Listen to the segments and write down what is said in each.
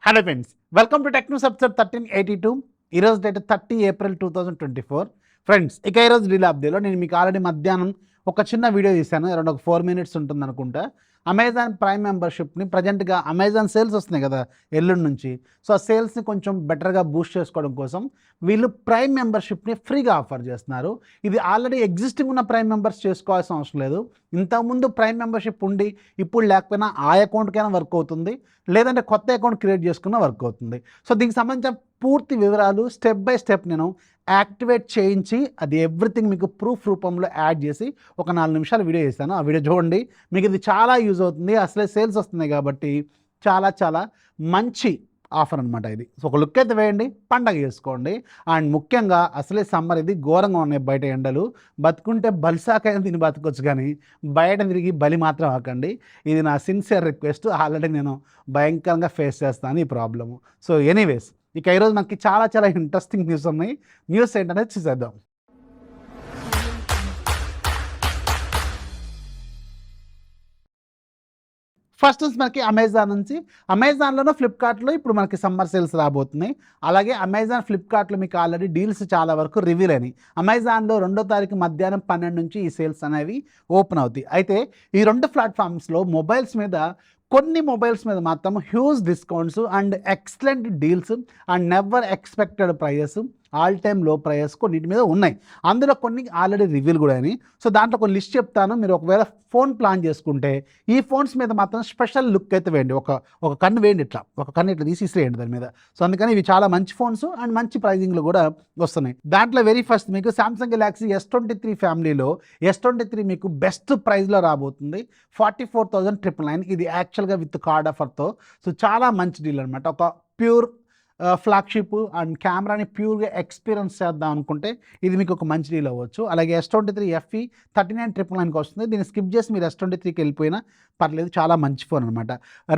Hello friends, welcome to techno subject 1382. ఈరోజు date 30 April 2024. Friends, ఇక ఈరోజు డీల్ అప్డేట్లో నేను మీకు ఆల్రెడీ మధ్యాహ్నం ఒక చిన్న వీడియో తీశాను. అరౌండ్ ఒక 4 minutes ఉంటుంది అనుకుంటా. అమెజాన్ ప్రైమ్ మెంబర్షిప్ని ప్రజెంట్గా అమెజాన్ సేల్స్ వస్తున్నాయి కదా ఎల్లుండి నుంచి. సో ఆ సేల్స్ని కొంచెం బెటర్గా బూస్ట్ చేసుకోవడం కోసం వీళ్ళు ప్రైమ్ మెంబర్షిప్ని ఫ్రీగా ఆఫర్ చేస్తున్నారు. ఇది ఆల్రెడీ ఎగ్జిస్టింగ్ ఉన్న ప్రైమ్ మెంబర్స్ చేసుకోవాల్సిన అవసరం లేదు. ఇంతకుముందు ప్రైమ్ మెంబర్షిప్ ఉండి ఇప్పుడు లేకపోయినా ఆ అకౌంట్కైనా వర్క్ అవుతుంది, లేదంటే కొత్త అకౌంట్ క్రియేట్ చేసుకున్న వర్క్ అవుతుంది. సో దీనికి సంబంధించిన పూర్తి వివరాలు స్టెప్ బై స్టెప్ నేను యాక్టివేట్ చేయించి అది ఎవ్రీథింగ్ మీకు ప్రూఫ్ రూపంలో యాడ్ చేసి ఒక 4 నిమిషాలు వీడియో చేశాను. ఆ వీడియో చూడండి, మీకు ఇది చాలా యూజ్ అవుతుంది. అసలే సేల్స్ వస్తున్నాయి కాబట్టి చాలా చాలా మంచి ఆఫర్ అనమాట ఇది. సో ఒక లుక్ అయితే వేయండి, పండగ చేసుకోండి. అండ్ ముఖ్యంగా అసలే సమ్మర్ ఇది ఘోరంగా ఉన్నాయి బయట ఎండలు. బతుకుంటే బలిసాకైనా దీన్ని బతకొచ్చు, కానీ బయట తిరిగి బలి మాత్రం ఆకండి. ఇది నా సిన్సియర్ రిక్వెస్ట్. ఆల్రెడీ నేను భయంకరంగా ఫేస్ చేస్తాను ఈ ప్రాబ్లము. సో ఎనీవేస్, ఇక ఈరోజు మనకి చాలా చాలా ఇంట్రెస్టింగ్ న్యూస్ ఉన్నాయి. న్యూస్ ఏంటనేది చూసేద్దాం. ఫస్ట్ మనకి అమెజాన్ నుంచి, అమెజాన్లోనూ ఫ్లిప్కార్ట్లో ఇప్పుడు మనకి సమ్మర్ సేల్స్ రాబోతున్నాయి. అలాగే అమెజాన్ ఫ్లిప్కార్ట్లో మీకు ఆల్రెడీ డీల్స్ చాలా వరకు రివీల్ అయినాయి. అమెజాన్లో 2వ తారీఖు మధ్యాహ్నం 12 నుంచి ఈ సేల్స్ అనేవి ఓపెన్ అవుతాయి. అయితే ఈ 2 ప్లాట్ఫామ్స్లో కొన్ని మొబైల్స్ మీద మాత్రం huge discounts and excellent deals and never expected prices, all time low prices కొన్నిటి మీద ఉన్నాయి. అందులో కొన్ని ఆల్రెడీ రివీల్ కూడా అయినాయి. సో దాంట్లో కొన్ని లిస్ట్ చెప్తాను. మీరు ఒకవేళ ఫోన్ ప్లాన్ చేసుకుంటే ఈ ఫోన్స్ మీద మాత్రం స్పెషల్ లుక్ అయితే వేయండి. ఒక కన్ను వేయండి, ఒక కన్ను ఇట్లా తీసి ఇసిరేయండి దాని మీద. సో అందుకని ఇవి చాలా మంచి ఫోన్స్ అండ్ మంచి ప్రైజింగ్లు కూడా వస్తున్నాయి. దాంట్లో వెరీ ఫస్ట్ మీకు సామ్సంగ్ గెలాక్సీ S23 ఫ్యామిలీలో S23 మీకు బెస్ట్ ప్రైస్లో రాబోతుంది. 44,999. ఇది యాక్చువల్గా విత్ కార్డ్ ఆఫర్తో. సో చాలా మంచి డీల్ అనమాట. ఒక ప్యూర్ ఫ్లాగ్షిప్ అండ్ కెమెరాని ప్యూర్గా ఎక్స్పీరియన్స్ చేద్దాం అనుకుంటే ఇది మీకు ఒక మంచి డీల్ అవ్వచ్చు. అలాగే S23 FE 39,999కి వస్తుంది. దీన్ని స్కిప్ చేసి మీరు S23కి వెళ్ళిపోయినా పర్లేదు, చాలా మంచి ఫోన్ అనమాట.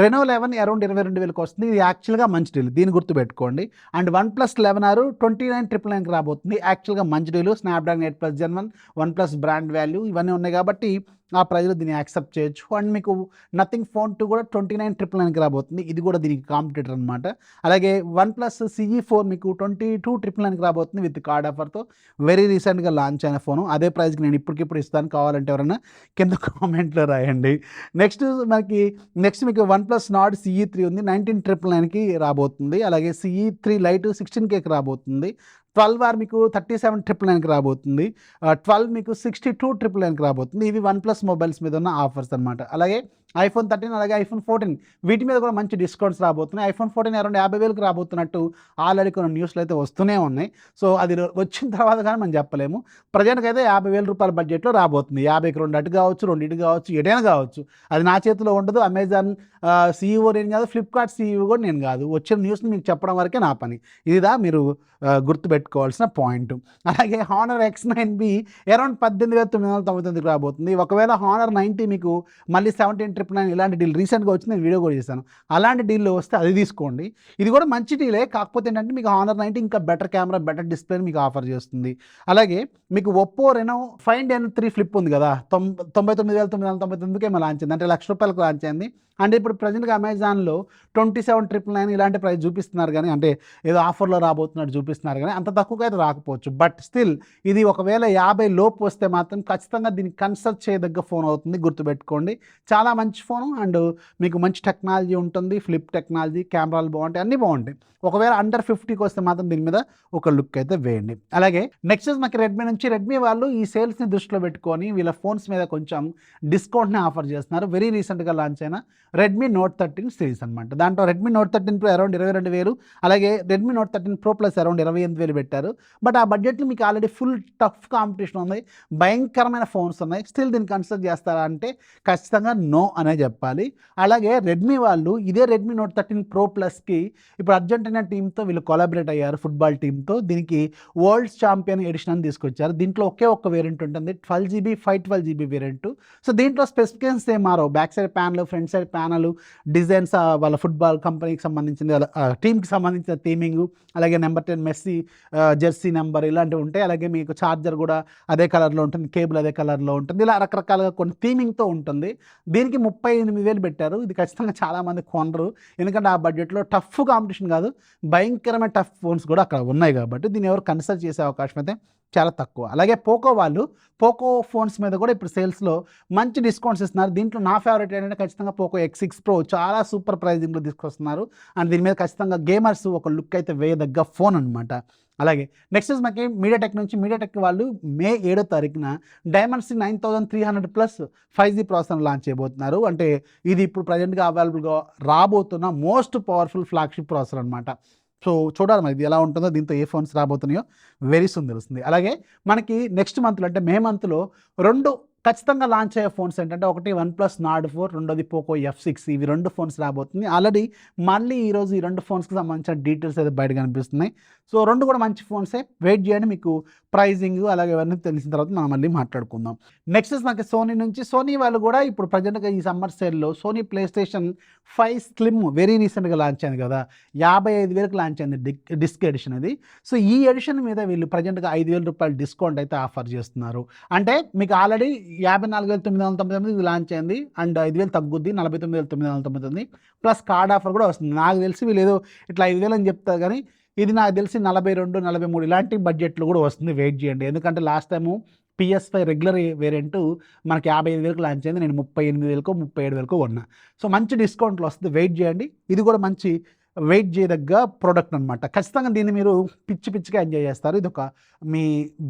Reno 11 అరౌండ్ 22,000కి వస్తుంది. ఇది యాక్చువల్గా మంచి డీల్, దీన్ని గుర్తుపెట్టుకోండి. అండ్ OnePlus 11R 29,999కి రాబోతుంది. యాక్చువల్గా మంచి deal. Snapdragon 8+ Gen 1, OnePlus brand value ఇవన్నీ ఉన్నాయి కాబట్టి ఆ ప్రైజ్లో దీన్ని యాక్సెప్ట్ చేయొచ్చు. అండ్ మీకు నథింగ్ ఫోన్ 2 కూడా 29,999కి రాబోతుంది. ఇది కూడా దీనికి కాంపిటేటర్ అనమాట. అలాగే OnePlus CE4 మీకు 22,999కి రాబోతుంది విత్ కార్డ్ ఆఫర్తో. వెరీ రీసెంట్గా లాంచ్ అయిన ఫోను. అదే ప్రైస్కి నేను ఇప్పటికిప్పుడు ఇస్తాను, కావాలంటే ఎవరైనా కింద కామెంట్లో రాయండి. నెక్స్ట్ మీకు OnePlus Nord CE3 ఉంది, 19,999కి రాబోతుంది. అలాగే CE3 Lite 16Kకి రాబోతుంది. 12R మీకు 37,999కి రాబోతుంది. 12 మీకు 62,999కి రాబోతుంది. ఇవి OnePlus మొబైల్స్ మీద ఉన్న ఆఫర్స్ అనమాట. అలాగే iPhone 13 అలాగే iPhone 14 వీటి మీద కూడా మంచి డిస్కౌంట్స్ రాబోతున్నాయి. iPhone 14 అరౌండ్ 50,000కి రాబోతున్నట్టు ఆల్రెడీ కొన్ని న్యూస్లు అయితే వస్తూనే ఉన్నాయి. సో అది వచ్చిన తర్వాత కానీ మనం చెప్పలేము. ప్రజెంట్కి అయితే 50,000 రూపాయల బడ్జెట్లో రాబోతుంది. 50కి 2 అటు కావచ్చు, 2 ఇటు కావచ్చు, ఎటైనా కావచ్చు. అది నా చేతిలో ఉండదు. అమెజాన్ CEO నేను కాదు, ఫ్లిప్కార్ట్ CEO కూడా నేను కాదు. వచ్చిన న్యూస్ని మీకు చెప్పడం వరకే నా పని. ఇదిదా మీరు గుర్తుపెట్టుకోవాల్సిన పాయింట్. అలాగే Honor X9B అరౌండ్ 18,999కి రాబోతుంది. ఒకవేళ Honor 90 మీకు మళ్ళీ 17,999 ఇలాంటి డీల్ రీసెంట్గా వచ్చి నేను వీడియో కూడా చేశాను. అలాంటి డీల్లో వస్తే అది తీసుకోండి. ఇది కూడా మంచి డీలే, కాకపోతే ఏంటంటే మీకు Honor 90 ఇంకా బెటర్ కెమెరా, బెటర్ డిస్ప్లేని మీకు ఆఫర్ చేస్తుంది. అలాగే మీకు Oppo Reno Find N3 flip ఉంది కదా, 99,999కే లాంచ్ అయింది, అంటే ₹1,00,000 లాంచ్ అయింది. అంటే ఇప్పుడు ప్రజెంట్గా అమెజాన్లో 27,999 ఇలాంటి ప్రైస్ చూపిస్తున్నారు, కానీ అంటే ఏదో ఆఫర్లో రాబోతున్నట్టు చూపిస్తున్నారు, కానీ అంత తక్కువగా అయితే రాకపోవచ్చు. బట్ స్టిల్ ఇది ఒకవేళ 50 లోపు వస్తే మాత్రం ఖచ్చితంగా దీన్ని కన్సల్ట్ చేయదగ్గ ఫోన్ అవుతుంది, గుర్తుపెట్టుకోండి. చాలా మంచి ఫోను అండ్ మీకు మంచి టెక్నాలజీ ఉంటుంది. ఫ్లిప్ టెక్నాలజీ, కెమెరాలు బాగుంటాయి, అన్నీ బాగుంటాయి. ఒకవేళ అండర్ 50కి వస్తే మాత్రం దీని మీద ఒక లుక్ అయితే వేయండి. అలాగే నెక్స్ట్ మనకి రెడ్మీ వాళ్ళు ఈ సేల్స్ని దృష్టిలో పెట్టుకొని వీళ్ళ ఫోన్స్ మీద కొంచెం డిస్కౌంట్ని ఆఫర్ చేస్తున్నారు. వెరీ రీసెంట్గా లాంచ్ అయిన Redmi Note 13 సిరీస్ అనమాట. దాంట్లో Redmi Note 13 Pro అరౌండ్ 22,000, అలాగే Redmi Note 13 Pro Plus around 28,000 పెట్టారు. బట్ ఆ బడ్జెట్లో మీకు ఆల్రెడీ ఫుల్ టఫ్ కాంపిటీషన్ ఉంది, భయంకరమైన ఫోన్స్ ఉన్నాయి. స్టిల్ దీన్ని కన్సిడర్ చేస్తారా అంటే ఖచ్చితంగా నో అనే చెప్పాలి. అలాగే రెడ్మీ వాళ్ళు ఇదే Redmi Note 13 Pro Plusకి ఇప్పుడు అర్జెంటీనా టీంతో వీళ్ళు కొలాబరేట్ అయ్యారు, ఫుట్బాల్ టీంతో. దీనికి వరల్డ్ ఛాంపియన్ ఎడిషన్ అని తీసుకొచ్చారు. దీంట్లో ఒక్క వేరియంట్ ఉంటుంది, 12GB 512GB వేరియంట్. సో దీంట్లో స్పెసిఫికేషన్స్ ఏం మారవు. Back side panel, front side panel channel, designs, వాళ్ళ ఫుట్బాల్ కంపెనీకి సంబంధించింది, టీమ్కి సంబంధించిన థీమింగ్, అలాగే నెంబర్ 10 మెస్సీ జెర్సీ నెంబర్ ఇలాంటివి ఉంటాయి. అలాగే మీకు ఛార్జర్ కూడా అదే కలర్లో ఉంటుంది, కేబుల్ అదే కలర్లో ఉంటుంది. ఇలా రకరకాలుగా కొన్ని థీమింగ్తో ఉంటుంది. దీనికి 38,000 పెట్టారు. ఇది ఖచ్చితంగా చాలామంది కొనరు, ఎందుకంటే ఆ బడ్జెట్లో టఫ్ కాంపిటీషన్ కాదు, భయంకరమైన టఫ్ ఫోన్స్ కూడా అక్కడ ఉన్నాయి కాబట్టి దీన్ని ఎవరు కన్సిడర్ చేసే అవకాశం అయితే చాలా తక్కువ. అలాగే పోకో వాళ్ళు పోకో ఫోన్స్ మీద కూడా ఇప్పుడు సేల్స్లో మంచి డిస్కౌంట్స్ ఇస్తున్నారు. దీంట్లో నా ఫేవరెట్ ఏంటంటే ఖచ్చితంగా పోకో X6 Pro చాలా సూపర్ ప్రైజింగ్లో తీసుకొస్తున్నారు. అండ్ దీని మీద ఖచ్చితంగా గేమర్స్ ఒక లుక్ అయితే వేయదగ్గ ఫోన్ అనమాట. అలాగే నెక్స్ట్ మనకి మీడియాటెక్ నుంచి, మీడియాటెక్ వాళ్ళు మే 7వ తారీఖున డైమెన్సిటీ 9300+ 5G ప్రాసెసర్ లాంచ్ చేయబోతున్నారు. అంటే ఇది ఇప్పుడు ప్రజెంట్గా అవైలబుల్గా రాబోతున్న మోస్ట్ పవర్ఫుల్ ఫ్లాగ్షిప్ ప్రాసెసర్ అనమాట. సో చూడాలి మరి ఇది ఎలా ఉంటుందో, దీంతో ఏ ఫోన్స్ రాబోతున్నాయో వెరీ సూన్ తెలుస్తుంది. అలాగే మనకి నెక్స్ట్ మంత్లో అంటే మే మంత్లో 2 ఖచ్చితంగా లాంచ్ అయ్యే ఫోన్స్ ఏంటంటే, ఒకటి OnePlus Nord 4, రెండోది పోకో F6. ఇవి 2 ఫోన్స్ రాబోతుంది. ఆల్రెడీ మళ్ళీ ఈరోజు ఈ 2 ఫోన్స్కి సంబంధించిన డీటెయిల్స్ అయితే బయట కనిపిస్తున్నాయి. సో 2 కూడా మంచి ఫోన్సే, వెయిట్ చేయండి, మీకు ప్రైజింగ్ అలాగే ఇవన్నీ తెలిసిన తర్వాత మనం మళ్ళీ మాట్లాడుకుందాం. నెక్స్ట్ మనకి సోనీ నుంచి, సోనీ వాళ్ళు కూడా ఇప్పుడు ప్రజెంట్గా ఈ సమ్మర్ సేల్లో సోనీ PlayStation 5 Slim వెరీ రీసెంట్గా లాంచ్ అయింది కదా, 55,000కి లాంచ్ అయింది డిస్క్ ఎడిషన్ అది. సో ఈ ఎడిషన్ మీద వీళ్ళు ప్రజెంట్గా 5,000 రూపాయలు డిస్కౌంట్ అయితే ఆఫర్ చేస్తున్నారు. అంటే మీకు ఆల్రెడీ 54,999 లాంచ్ అయింది, అండ్ 5,000 తగ్గుద్ది, 49,999 ప్లస్ కార్డ్ ఆఫర్ కూడా వస్తుంది. నాకు తెలిసి వీళ్ళు ఏదో ఇట్లా 5,000 అని చెప్తారు, కానీ ఇది నాకు తెలిసి 42, 43 ఇలాంటి బడ్జెట్లో కూడా వస్తుంది. వెయిట్ చేయండి, ఎందుకంటే last time PS5 regular variant మనకి 55,000కి లాంచ్ అయింది. నేను 38,000కో 37,000కో కొన్నా. సో మంచి డిస్కౌంట్లో వస్తుంది, వెయిట్ చేయండి. ఇది కూడా మంచి వెయిట్ చేయదగ్గ ప్రోడక్ట్ అనమాట. ఖచ్చితంగా దీన్ని మీరు పిచ్చిగా ఎంజాయ్ చేస్తారు. ఇది ఒక మీ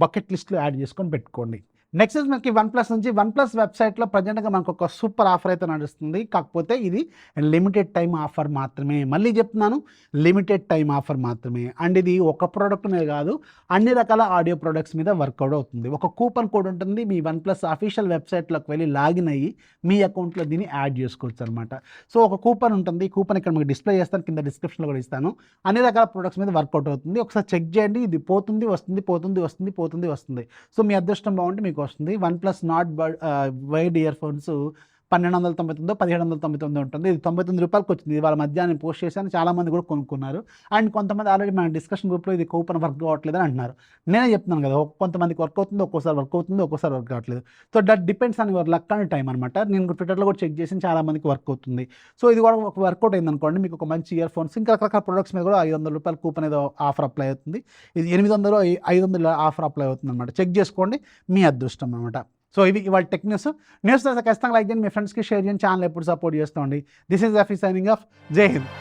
బకెట్ లిస్ట్లో యాడ్ చేసుకొని పెట్టుకోండి. నెక్స్ట్ మనకి OnePlus నుంచి, OnePlus వెబ్సైట్లో ప్రజెంట్గా మనకు ఒక సూపర్ ఆఫర్ అయితే నడుస్తుంది. కాకపోతే ఇది లిమిటెడ్ టైం ఆఫర్ మాత్రమే. మళ్ళీ చెప్తున్నాను, లిమిటెడ్ టైం ఆఫర్ మాత్రమే. అండ్ ఇది ఒక ప్రోడక్ట్ మీద కాదు, అన్ని రకాల ఆడియో ప్రోడక్ట్స్ మీద వర్కౌట్ అవుతుంది. ఒక కూపన్ కోడ్ ఉంటుంది, మీ OnePlus అఫీషియల్ వెబ్సైట్లోకి వెళ్ళి లాగిన్ అయ్యి మీ అకౌంట్లో దీన్ని యాడ్ చేసుకోవచ్చు అనమాట. సో ఒక కూపన్ ఉంటుంది, కూపన్ ఇక్కడ మీకు డిస్ప్లే చేస్తాను, కింద డిస్క్రిప్షన్లో కూడా ఇస్తాను. అన్ని రకాల ప్రోడక్ట్స్ మీద వర్కౌట్ అవుతుంది. ఒకసారి చెక్ చేయండి, ఇది పోతుంది వస్తుంది. సో మీ అదృష్టం బాగుంటే మీకు వస్తుంది. OnePlus Nord wide ear phones 1,299, 1,799 ఉంటుంది. ఇది 99 రూపాయలకి వచ్చింది. ఇవాళ మధ్యాహ్నం పోస్ట్ చేశాను, చాలామంది కూడా కొనుక్కున్నారు. అండ్ కొంతమంది ఆల్రెడీ మన డిస్కషన్ గ్రూప్లో ఇది కూపన్ వర్క్ కావట్లేదని అంటున్నారు. నేనే చెప్తున్నాను కదా, కొంతమందికి వర్క్ అవుతుంది, ఒక్కోసారి వర్క్ అవుతుంది, ఒక్కోసారి వర్క్ కావట్లేదు. So that depends on your luck and time అనమాట. నేను ట్విట్టర్లో కూడా చెక్ చేసి చాలామందికి వర్క్ అవుతుంది. సో ఇది కూడా ఒక వర్కౌట్ అయింది అనుకోండి, మీకు ఒక మంచి ఇయర్ ఫోన్స్, ఇంకా రకరకాల ప్రొడక్ట్స్ మీద కూడా 500 రూపాయల కూపన్ ఏదో ఆఫర్ అప్లై అవుతుంది. ఇది 800, 500 ఆఫర్ అప్లై అవుతుంది అనమాట. చెక్ చేసుకోండి, మీ అదృష్టం అనమాట. సో ఇవి ఇవాళ టెక్ న్యూస్ ఖచ్చితంగా లైక్ చేయండి, మీ ఫ్రెండ్స్కి షేర్ చేయండి, ఛానల్ ఎప్పుడు సపోర్ట్ చేస్తూ ఉండి. This is Rafi signing off. జై హింద్.